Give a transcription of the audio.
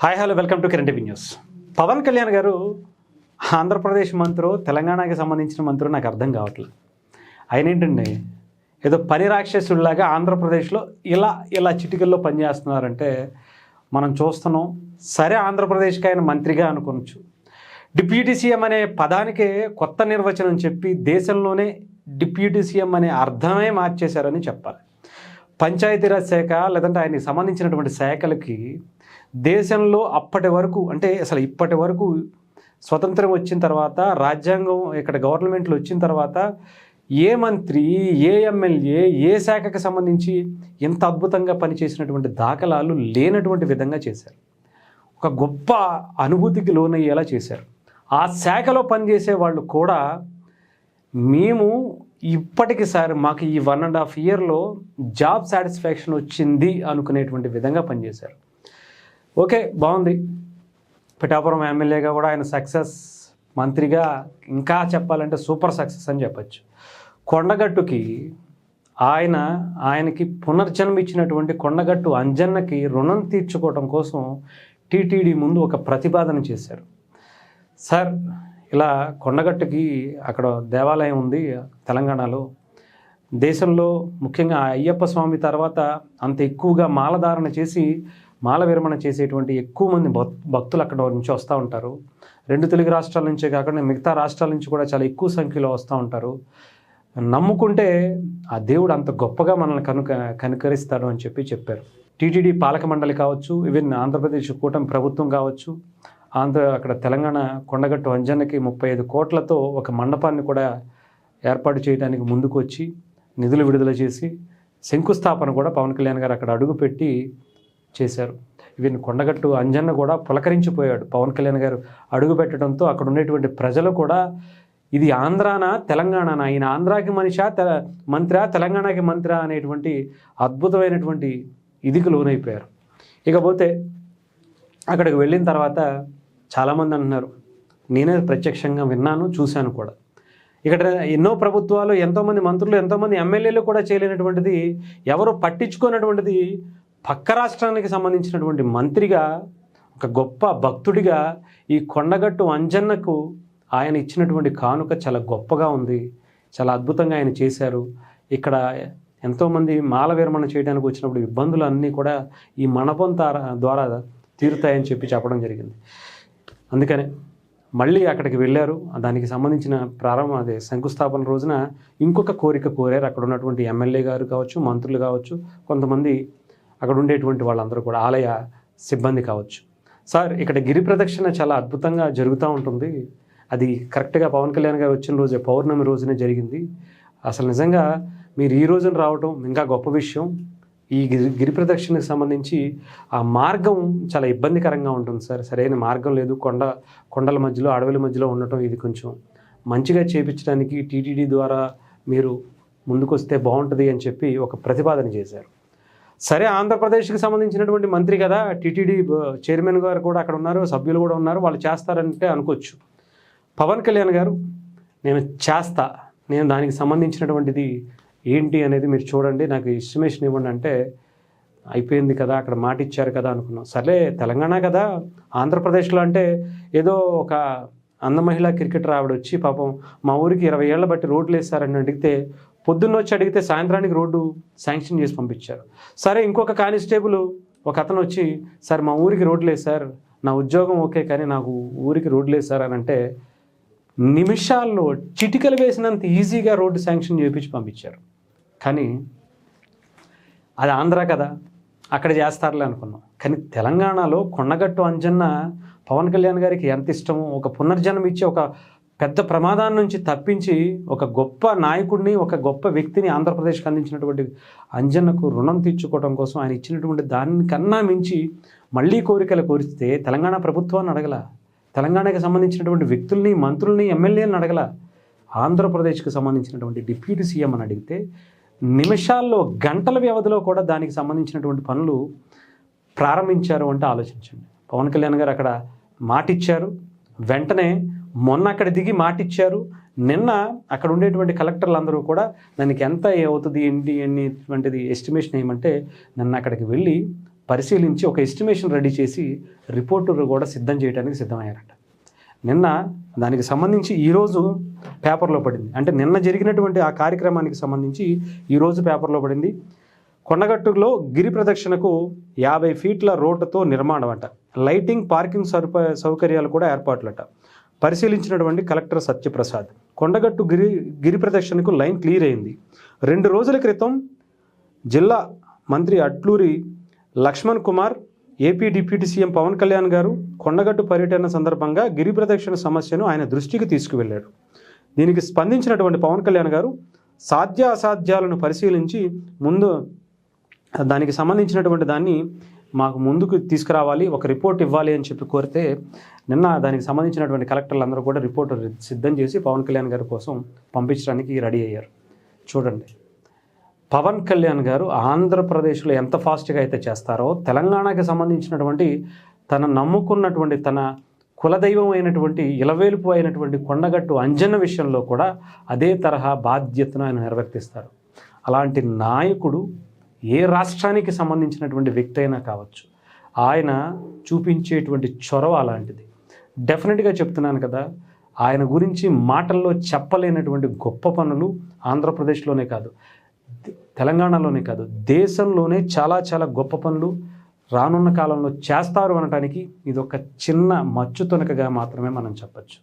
Hi hello welcome to current news. Pawan Kalyan garu Andhra Pradesh మంత్రో తెలంగాణకి సంబంధించిన మంత్రో నాకు అర్థం కావట్లేదు. ఆయన ఏంటండి ఏదో పని రాక్షసుడిలాగా ఆంధ్రప్రదేశ్లో ఇలా చిటికల్లో పనిచేస్తున్నారంటే మనం చూస్తున్నాం. సరే, ఆంధ్రప్రదేశ్కి ఆయన మంత్రిగా అనుకోవచ్చు. డిప్యూటీ సీఎం అనే పదానికే కొత్త నిర్వచనం చెప్పి దేశంలోనే డిప్యూటీ సీఎం అనే అర్థమే మార్చేశారని చెప్పాలి. పంచాయతీరాజ్ శాఖ లేదంటే ఆయనకి సంబంధించినటువంటి శాఖలకి దేశంలో అప్పటి వరకు అంటే అసలు ఇప్పటి వరకు స్వతంత్రం వచ్చిన తర్వాత రాజ్యాంగం ఇక్కడ గవర్నమెంట్లు వచ్చిన తర్వాత ఏ మంత్రి, ఏ ఎమ్మెల్యే, ఏ శాఖకు సంబంధించి ఎంత అద్భుతంగా పనిచేసినటువంటి దాఖలాలు లేనటువంటి విధంగా చేశారు. ఒక గొప్ప అనుభూతికి లోనయ్యేలా చేశారు. ఆ శాఖలో పనిచేసే వాళ్ళు కూడా మేము ఇప్పటికి సార్ మాకు ఈ 1.5 yearలో జాబ్ సాటిస్ఫాక్షన్ వచ్చింది అనుకునేటువంటి విధంగా పనిచేశారు. ఓకే, బాగుంది. పిఠాపురం ఎమ్మెల్యేగా కూడా ఆయన సక్సెస్, మంత్రిగా ఇంకా చెప్పాలంటే సూపర్ సక్సెస్ అని చెప్పచ్చు. కొండగట్టుకి ఆయనకి పునర్జన్మ ఇచ్చినటువంటి కొండగట్టు అంజన్నకి రుణం తీర్చుకోవడం కోసం టీటీడీ ముందు ఒక ప్రతిపాదన చేశారు. సార్, ఇలా కొండగట్టుకి అక్కడ దేవాలయం ఉంది తెలంగాణలో. దేశంలో ముఖ్యంగా అయ్యప్ప స్వామి తర్వాత అంత ఎక్కువగా మాలధారణ చేసి మాల విరమణ చేసేటువంటి ఎక్కువ మంది భక్తులు అక్కడ నుంచి వస్తూ ఉంటారు. 2 తెలుగు రాష్ట్రాల నుంచే కాకుండా మిగతా రాష్ట్రాల నుంచి కూడా చాలా ఎక్కువ సంఖ్యలో వస్తూ ఉంటారు. నమ్ముకుంటే ఆ దేవుడు అంత గొప్పగా మనల్ని కనుకరిస్తాడు అని చెప్పారు. టీటీడీ పాలక మండలి కావచ్చు, ఈవెన్ ఆంధ్రప్రదేశ్ కూటమి ప్రభుత్వం కావచ్చు, అక్కడ తెలంగాణ కొండగట్టు అంజన్నకి 35 కోట్లతో ఒక మండపాన్ని కూడా ఏర్పాటు చేయడానికి ముందుకు వచ్చి నిధులు విడుదల చేసి శంకుస్థాపన కూడా పవన్ కళ్యాణ్ గారు అక్కడ అడుగుపెట్టి చేశారు. ఈవెన్ కొండగట్టు అంజన్న కూడా పులకరించిపోయాడు పవన్ కళ్యాణ్ గారు అడుగు పెట్టడంతో. అక్కడ ఉండేటువంటి ప్రజలు కూడా ఇది ఆంధ్రానా తెలంగాణనా, ఈయన ఆంధ్రాకి మనిషా మంత్రా తెలంగాణకి మంత్రా అనేటువంటి అద్భుతమైనటువంటి ఇదికి లోనైపోయారు. ఇకపోతే అక్కడికి వెళ్ళిన తర్వాత చాలామంది అంటున్నారు, నేనే ప్రత్యక్షంగా విన్నాను, చూశాను కూడా. ఇక్కడ ఎన్నో ప్రభుత్వాలు, ఎంతోమంది మంత్రులు, ఎంతోమంది ఎమ్మెల్యేలు కూడా చేయలేనటువంటిది, ఎవరు పట్టించుకున్నటువంటిది పక్క రాష్ట్రానికి సంబంధించినటువంటి మంత్రిగా, ఒక గొప్ప భక్తుడిగా ఈ కొండగట్టు అంజన్నకు ఆయన ఇచ్చినటువంటి కానుక చాలా గొప్పగా ఉంది. చాలా అద్భుతంగా ఆయన చేశారు. ఇక్కడ ఎంతోమంది మాల విరమణ చేయడానికి వచ్చినప్పుడు ఇబ్బందులు అన్నీ కూడా ఈ మండపం ద్వారా తీరుతాయని చెప్పడం జరిగింది. అందుకనే మళ్ళీ అక్కడికి వెళ్ళారు. దానికి సంబంధించిన శంకుస్థాపన రోజున ఇంకొక కోరిక కోరారు. అక్కడ ఉన్నటువంటి ఎమ్మెల్యే గారు కావచ్చు, మంత్రులు కావచ్చు, కొంతమంది అక్కడ ఉండేటువంటి వాళ్ళందరూ కూడా, ఆలయ సిబ్బంది కావచ్చు. సార్, ఇక్కడ గిరి ప్రదక్షిణ చాలా అద్భుతంగా జరుగుతూ ఉంటుంది. అది కరెక్ట్గా పవన్ కళ్యాణ్ గారు వచ్చిన రోజే, పౌర్ణమి రోజునే జరిగింది. అసలు నిజంగా మీరు ఈ రోజున రావడం ఇంకా గొప్ప విషయం. ఈ గిరి ప్రదక్షిణకు సంబంధించి ఆ మార్గం చాలా ఇబ్బందికరంగా ఉంటుంది సార్. సరైన మార్గం లేదు. కొండల మధ్యలో, అడవుల మధ్యలో ఉండటం, ఇది కొంచెం మంచిగా చేయించడానికి టీటీడీ ద్వారా మీరు ముందుకొస్తే బాగుంటుంది అని చెప్పి ఒక ప్రతిపాదన చేశారు. సరే, ఆంధ్రప్రదేశ్కి సంబంధించినటువంటి మంత్రి కదా, టీటీడీ చైర్మన్ గారు కూడా అక్కడ ఉన్నారు, సభ్యులు కూడా ఉన్నారు, వాళ్ళు చేస్తారంటే అనుకోవచ్చు. పవన్ కళ్యాణ్ గారు నేను దానికి సంబంధించినటువంటిది ఏంటి అనేది మీరు చూడండి, నాకు ఎస్టిమేషన్ ఇవ్వండి అంటే, అయిపోయింది కదా, అక్కడ మాట ఇచ్చారు కదా అనుకున్నాం. సర్లే, తెలంగాణ కదా, ఆంధ్రప్రదేశ్లో అంటే ఏదో ఒక అందమహిళా క్రికెటర్ ఆవిడ వచ్చి పాపం మా ఊరికి 20 ఏళ్ల బట్టి రోడ్లు వేస్తారని అడిగితే, పొద్దున్న వచ్చి అడిగితే సాయంత్రానికి రోడ్డు శాంక్షన్ చేసి పంపించారు. సరే, ఇంకొక కానిస్టేబుల్ ఒక అతను వచ్చి, సార్ మా ఊరికి రోడ్లు వేసారు, నా ఉద్యోగం ఓకే కానీ నాకు ఊరికి రోడ్లు వేసారు అని అంటే, నిమిషాల్లో చిటికలు వేసినంత ఈజీగా రోడ్డు శాంక్షన్ చేయించి పంపించారు. కానీ అది ఆంధ్ర కదా, అక్కడ చేస్తారులే అనుకున్నాం. కానీ తెలంగాణలో కొండగట్టు అంజన్న పవన్ కళ్యాణ్ గారికి ఎంత ఇష్టమో, ఒక పునర్జన్మ ఇచ్చి ఒక పెద్ద ప్రమాదాన్ని నుంచి తప్పించి ఒక గొప్ప నాయకుడిని, ఒక గొప్ప వ్యక్తిని ఆంధ్రప్రదేశ్కి అందించినటువంటి అంజన్నకు రుణం తీర్చుకోవడం కోసం ఆయన ఇచ్చినటువంటి దానికన్నా మించి మళ్ళీ కోరికలు కోరిస్తే తెలంగాణ ప్రభుత్వాన్ని అడగల, తెలంగాణకి సంబంధించినటువంటి వ్యక్తుల్ని, మంత్రుల్ని, ఎమ్మెల్యేలను అడగల, ఆంధ్రప్రదేశ్కి సంబంధించినటువంటి డిప్యూటీ సీఎం అని అడిగితే నిమిషాల్లో, గంటల వ్యవధిలో కూడా దానికి సంబంధించినటువంటి పనులు ప్రారంభించారు అంటే ఆలోచించండి. పవన్ కళ్యాణ్ గారు అక్కడ మాటిచ్చారు, వెంటనే మొన్న అక్కడ దిగి మాటిచ్చారు. నిన్న అక్కడ ఉండేటువంటి కలెక్టర్లు అందరూ కూడా దానికి ఎంత అవుతుంది ఏంటి అనేటువంటిది ఎస్టిమేషన్ ఏమంటే, నిన్న అక్కడికి వెళ్ళి పరిశీలించి ఒక ఎస్టిమేషన్ రెడీ చేసి రిపోర్టు కూడా సిద్ధం చేయడానికి సిద్ధమయ్యారట. నిన్న దానికి సంబంధించి ఈరోజు పేపర్లో పడింది. అంటే నిన్న జరిగినటువంటి ఆ కార్యక్రమానికి సంబంధించి ఈరోజు పేపర్లో పడింది. కొండగట్టులో గిరి ప్రదక్షిణకు 50 ఫీట్ల రోడ్డుతో నిర్మాణం అట. లైటింగ్, పార్కింగ్ సౌకర్యాలు కూడా ఏర్పాట్లట. పరిశీలించినటువంటి కలెక్టర్ సత్యప్రసాద్. కొండగట్టు గిరి ప్రదక్షిణకు లైన్ క్లియర్ అయింది. 2 రోజుల క్రితం జిల్లా మంత్రి Atluri Lakshman Kumar, AP deputy CM Pawan Kalyan గారు కొండగట్టు పర్యటన సందర్భంగా గిరి ప్రదక్షిణ సమస్యను ఆయన దృష్టికి తీసుకువెళ్ళారు. దీనికి స్పందించినటువంటి పవన్ కళ్యాణ్ గారు సాధ్య అసాధ్యాలను పరిశీలించి దానికి సంబంధించినటువంటి దాన్ని మాకు ముందుకు తీసుకురావాలి, ఒక రిపోర్ట్ ఇవ్వాలి అని చెప్పి కోరితే నిన్న దానికి సంబంధించినటువంటి కలెక్టర్లు అందరూ కూడా రిపోర్ట్ సిద్ధం చేసి పవన్ కళ్యాణ్ గారి కోసం పంపించడానికి రెడీ అయ్యారు. చూడండి, పవన్ కళ్యాణ్ గారు ఆంధ్రప్రదేశ్లో ఎంత ఫాస్ట్గా అయితే చేస్తారో, తెలంగాణకి సంబంధించినటువంటి తన నమ్ముకున్నటువంటి తన కులదైవం అయినటువంటి ఇలవేలుపు అయినటువంటి కొండగట్టు అంజన్న విషయంలో కూడా అదే తరహా బాధ్యతను ఆయన నిర్వర్తిస్తారు. అలాంటి నాయకుడు ఏ రాష్ట్రానికి సంబంధించినటువంటి వ్యక్తి అయినా కావచ్చు, ఆయన చూపించేటువంటి చొరవ అలాంటిది. డెఫినెట్గా చెప్తున్నాను కదా, ఆయన గురించి మాటల్లో చెప్పలేనటువంటి గొప్ప పనులు ఆంధ్రప్రదేశ్లోనే కాదు, తెలంగాణలోనే కాదు, దేశంలోనే చాలా చాలా గొప్ప పనులు రానున్న కాలంలో చేస్తారు అనటానికి ఇది ఒక చిన్న మచ్చుతునకగా మాత్రమే మనం చెప్పచ్చు.